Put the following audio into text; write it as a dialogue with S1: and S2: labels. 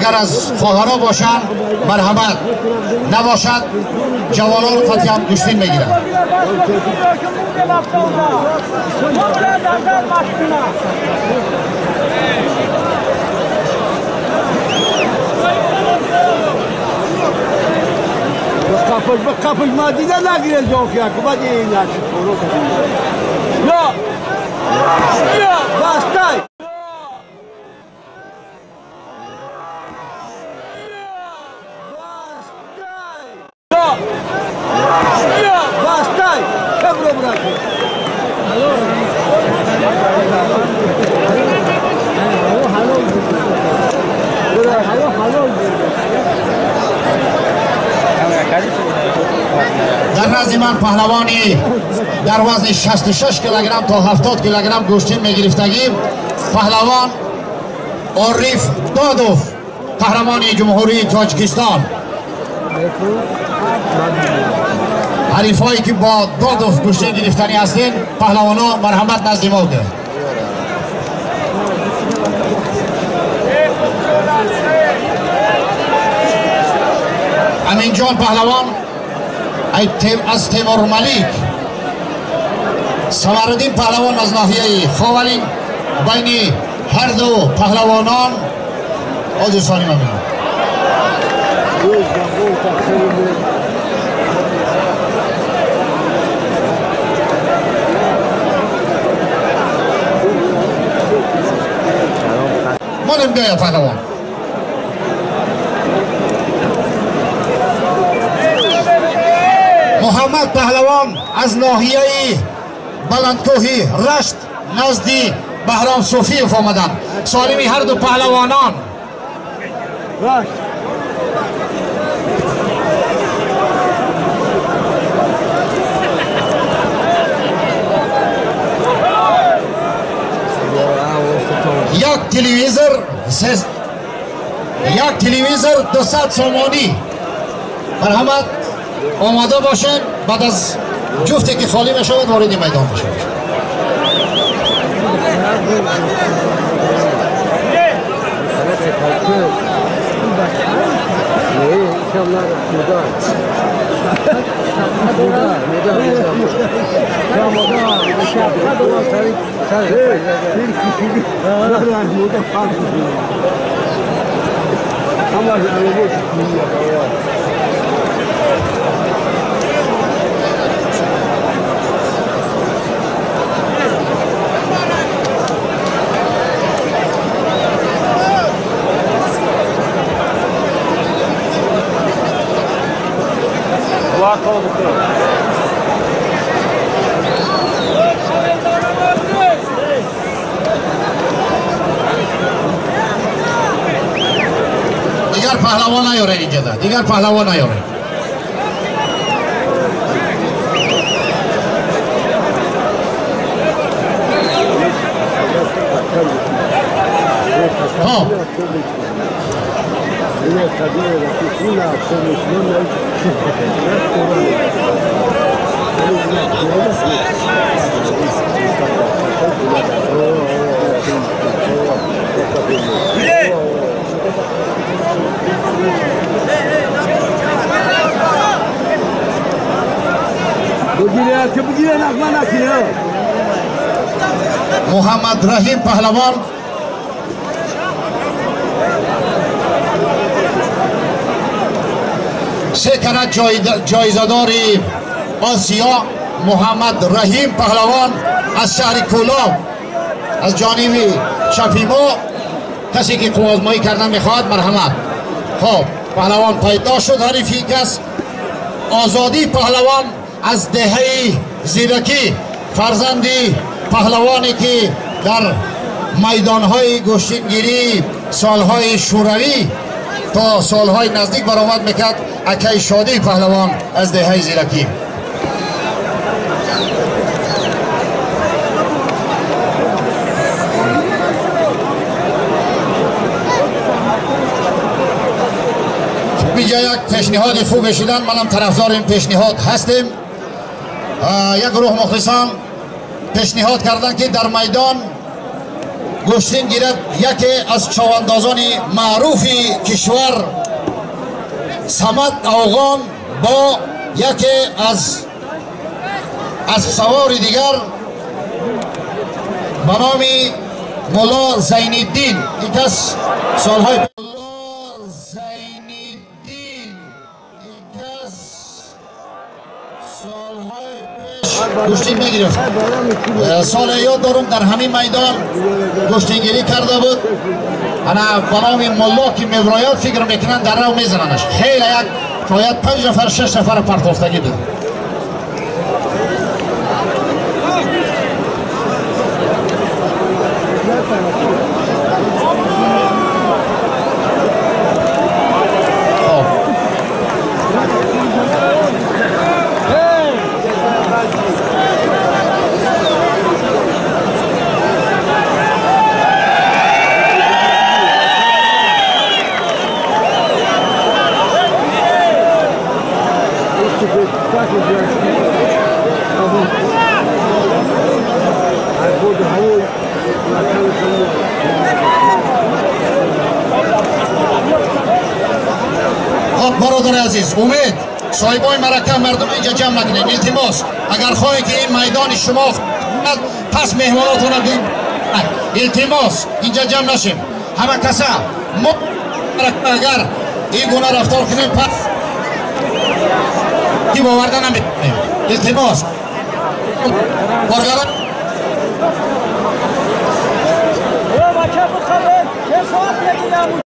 S1: اگر از خواهرها باشن مرحمت، نباشد جوانان خطی هم گوشتین میگیرن.
S2: Kapış madide nagire Zofia, kubadi inaçı toro ya. Ya, bastay. Ya, bastay. Kebro bırakın.
S1: در نزد من پهلوانی در وزن 66 کیلوگرم تا 70 کیلوگرم گوشتین میگرفتگیم پهلوان عارف دادوف قهرمانی جمهوری تاجیکستان. حریفایی که با دادوف گوشتین گرفتنی هستین پهلوانا مرحمت نزد ما ده. امین جان پهلوان از تیمور ملیک، سمرالدین پهلوان از ناحیه خاورین، بین هر دو پهلوانان دوستانی من میگم. مالم بیاید پهلوان. محمد پهلوان از ناحیه بلندکوهی رشت نزدی بهرام صوفیف آمدن. سالمی هر دو پهلوانان. یک تلویزور 200 سومانی مرحمت آماده باشد. بعد از جفتی که خالی میشود وارد میدان بشود. دیگر پهلوان نیاره اینجا ده. دیگر پهلوان نیاره. ها محمد رحیم پهلوان سه کرات جایزه‌دار آسیا. محمد رحیم پهلوان از شهر کولاب از جانب شپیما. کسی که قوازمایی کردن میخواد مرحمت. خب پهلوان پیدا شد. حریفی کس آزادی پهلوان از دهه زیرکی، فرزندی پهلوانی که در میدانهای گوشتینگیری سالهای شوروی تا سالهای نزدیک برآمد میکرد. اکای شادی پهلوان از دهه زیرکی. اینجا یک پیشنهاد خوب شدن. منم طرفدار این پیشنهاد هستیم. یک گروه مخلصان پیشنهاد کردن که در میدان گوشتین گیرد یکی از چواندازان معروف کشور صمد اوغان با یکی از سوار دیگر به نام مولا زین‌الدین. این کس سالهای گوشتین میگیرفت. سال یاد دارم در همین میدان گوشتینگیری کرده بود. انا به نام مولا که میبراید فکر میکنن در رو میزننش. خیلی یک شاید 5 نفر 6 نفر پرتافتگی بود. برادر عزیز، امید صاحبای مرکه مردم اینجا جمع نکنید. التماس اگر خواهید که این میدان شما پس مهماناتون رو التماس اینجا جمع نشیم. همه کسا مرکه اگر این گونه رفتار کنیم پس کی باورده نمیتونیم. التماس بارگران
S2: بچه بخواه چه ساعت میگیرم